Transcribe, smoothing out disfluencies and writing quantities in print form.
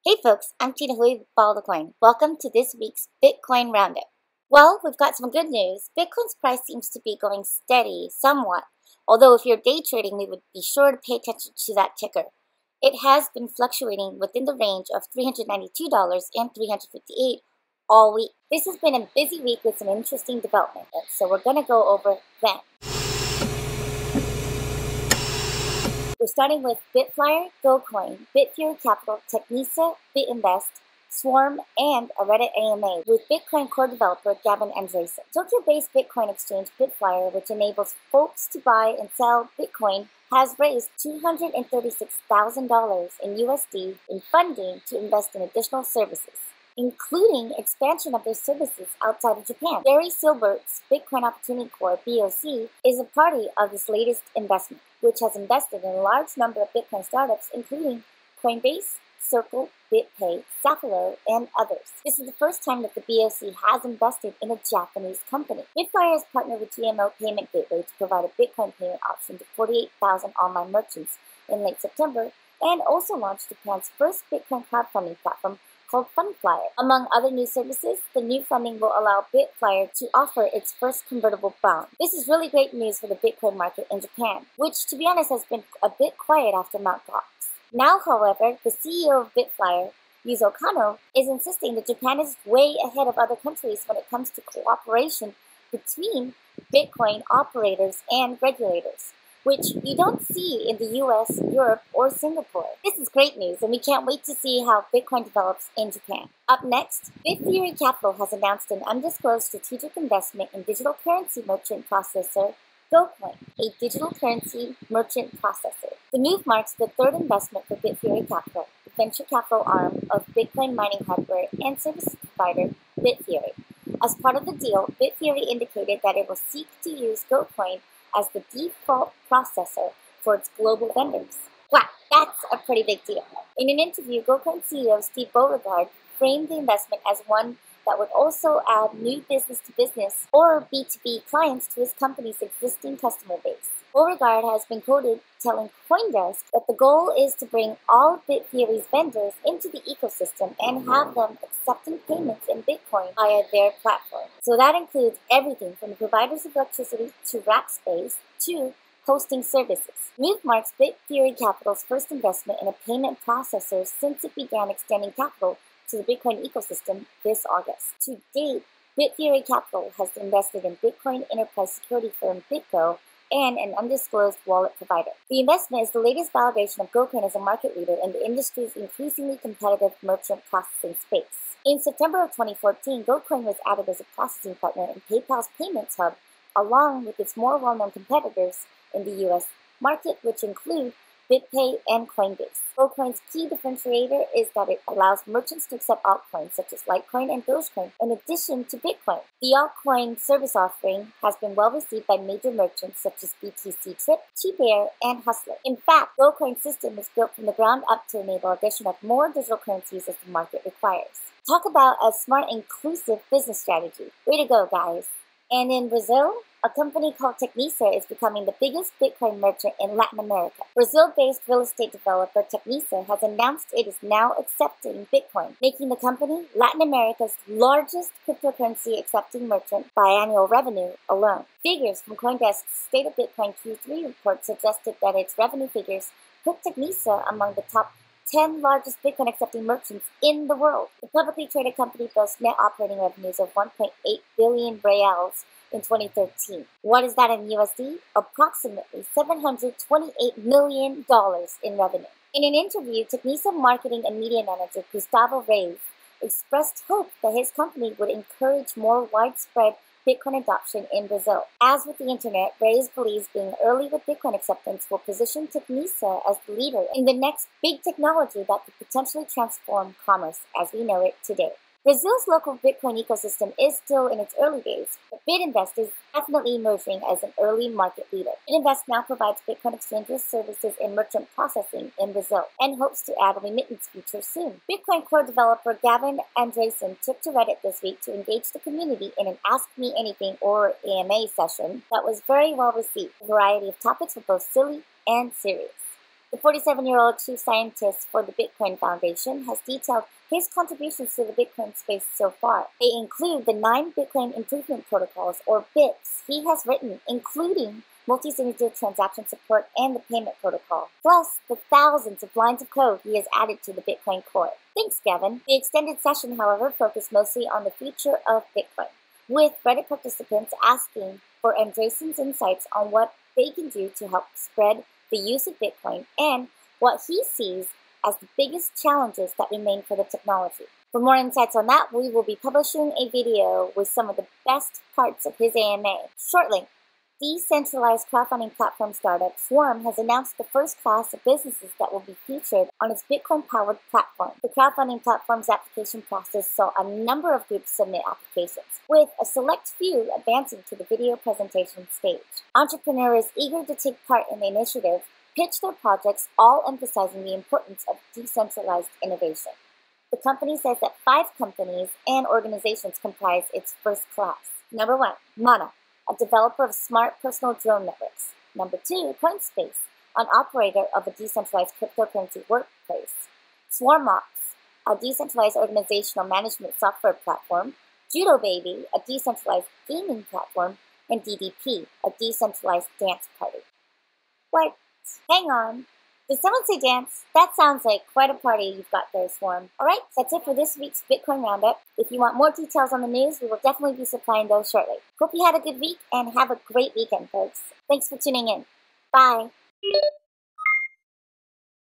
Hey folks, I'm Tina Hui with Follow the Coin. Welcome to this week's Bitcoin Roundup. Well, we've got some good news. Bitcoin's price seems to be going steady somewhat, although if you're day trading, we would be sure to pay attention to that ticker. It has been fluctuating within the range of $392 and $358 all week. This has been a busy week with some interesting developments, so we're going to go over them. We're starting with BitFlyer, GoCoin, BitFury Capital, Tecnisa, BitInvest, Swarm, and a Reddit AMA with Bitcoin core developer Gavin Andresen. Tokyo-based Bitcoin exchange BitFlyer, which enables folks to buy and sell Bitcoin, has raised $236,000 in USD in funding to invest in additional services, including expansion of their services outside of Japan. Barry Silbert's Bitcoin Opportunity Core, BOC, is a party of this latest investment, which has invested in a large number of Bitcoin startups, including Coinbase, Circle, BitPay, Sapphire, and others. This is the first time that the BOC has invested in a Japanese company. BitFlyer has partnered with GMO Payment Gateway to provide a Bitcoin payment option to 48,000 online merchants in late September, and also launched Japan's first Bitcoin crowdfunding platform called BitFlyer. Among other new services, the new funding will allow BitFlyer to offer its first convertible bond. This is really great news for the Bitcoin market in Japan, which, to be honest, has been a bit quiet after Mt. Gox. Now, however, the CEO of BitFlyer, Yuzo Kano, is insisting that Japan is way ahead of other countries when it comes to cooperation between Bitcoin operators and regulators, which you don't see in the US, Europe, or Singapore. This is great news, and we can't wait to see how Bitcoin develops in Japan. Up next, BitFury Capital has announced an undisclosed strategic investment in digital currency merchant processor GoCoin, a digital currency merchant processor. The move marks the third investment for BitFury Capital, the venture capital arm of Bitcoin mining hardware and service provider BitFury. As part of the deal, BitFury indicated that it will seek to use GoCoin as the default processor for its global vendors. Wow, that's a pretty big deal. In an interview, GoCoin CEO Steve Beauregard framed the investment as one that would also add new business-to-business or B2B clients to his company's existing customer base. Beauregard has been quoted telling CoinDesk that the goal is to bring all BitFury's vendors into the ecosystem and have them accepting payments in Bitcoin via their platform. So that includes everything from the providers of electricity to rack space to hosting services. Move marks BitFury Capital's first investment in a payment processor since it began extending capital to the Bitcoin ecosystem this August. To date, BitFury Capital has invested in Bitcoin enterprise security firm BitGo and an undisclosed wallet provider. The investment is the latest validation of GoCoin as a market leader in the industry's increasingly competitive merchant processing space. In September of 2014, GoCoin was added as a processing partner in PayPal's payments hub, along with its more well-known competitors in the US market, which include BitPay and Coinbase. GoCoin's key differentiator is that it allows merchants to accept altcoins such as Litecoin and Dogecoin in addition to Bitcoin. The altcoin service offering has been well received by major merchants such as BTC Trip, CheapAir, and Hustler. In fact, GoCoin's system is built from the ground up to enable addition of more digital currencies as the market requires. Talk about a smart, inclusive business strategy. Way to go, guys. And in Brazil, a company called Tecnisa is becoming the biggest Bitcoin merchant in Latin America. Brazil-based real estate developer Tecnisa has announced it is now accepting Bitcoin, making the company Latin America's largest cryptocurrency accepting merchant by annual revenue alone. Figures from CoinDesk's State of Bitcoin Q3 report suggested that its revenue figures put Tecnisa among the top 10 largest Bitcoin accepting merchants in the world. The publicly traded company boasts net operating revenues of 1.8 billion reals in 2013. What is that in USD? Approximately $728 million in revenue. In an interview, Tecnisa marketing and media manager Gustavo Reis expressed hope that his company would encourage more widespread Bitcoin adoption in Brazil. As with the internet, Reis believes being early with Bitcoin acceptance will position Tecnisa as the leader in the next big technology that could potentially transform commerce as we know it today. Brazil's local Bitcoin ecosystem is still in its early days, but BitInvest is definitely emerging as an early market leader. BitInvest now provides Bitcoin exchanges, services, and merchant processing in Brazil, and hopes to add a remittance feature soon. Bitcoin core developer Gavin Andresen took to Reddit this week to engage the community in an Ask Me Anything or AMA session that was very well received. A variety of topics were both silly and serious. The 47-year-old chief scientist for the Bitcoin Foundation has detailed his contributions to the Bitcoin space so far. They include the 9 Bitcoin improvement protocols, or BIPs, he has written, including multi-signature transaction support and the payment protocol, plus the thousands of lines of code he has added to the Bitcoin core. Thanks, Gavin. The extended session, however, focused mostly on the future of Bitcoin, with Reddit participants asking for Andresen's insights on what they can do to help spread the use of Bitcoin and what he sees as the biggest challenges that remain for the technology. For more insights on that, we will be publishing a video with some of the best parts of his AMA shortly. Decentralized crowdfunding platform startup Swarm has announced the first class of businesses that will be featured on its Bitcoin-powered platform. The crowdfunding platform's application process saw a number of groups submit applications, with a select few advancing to the video presentation stage. Entrepreneurs eager to take part in the initiative pitch their projects, all emphasizing the importance of decentralized innovation. The company says that 5 companies and organizations comprise its first class. Number 1, Mana, a developer of smart personal drone networks. Number 2, Coinspace, an operator of a decentralized cryptocurrency workplace. SwarmOps, a decentralized organizational management software platform. Judo Baby, a decentralized gaming platform. And DDP, a decentralized dance party. What? Hang on. Did someone say dance? That sounds like quite a party you've got there, Swarm. Alright, that's it for this week's Bitcoin Roundup. If you want more details on the news, we will definitely be supplying those shortly. Hope you had a good week and have a great weekend, folks. Thanks for tuning in. Bye.